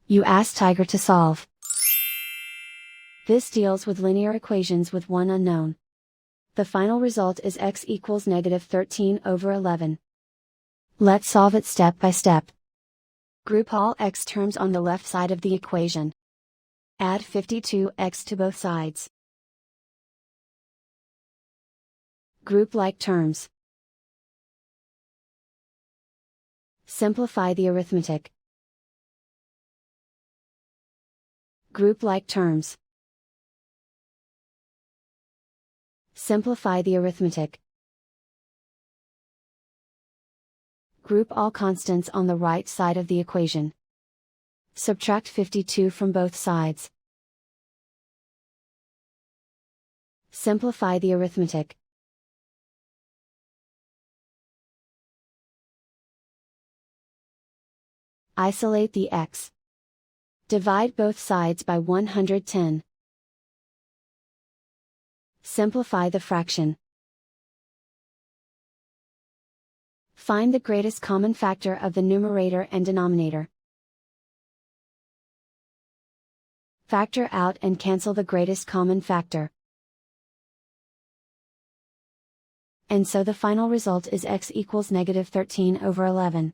You ask Tiger to solve. This deals with linear equations with one unknown. The final result is x equals -13/11. Let's solve it step by step. Group all x terms on the left side of the equation. Add 52x to both sides. Group like terms. Simplify the arithmetic. Group like terms. Simplify the arithmetic. Group all constants on the right side of the equation. Subtract 52 from both sides. Simplify the arithmetic. Isolate the x. Divide both sides by 110. Simplify the fraction. Find the greatest common factor of the numerator and denominator. Factor out and cancel the greatest common factor. And so the final result is x equals -13/11.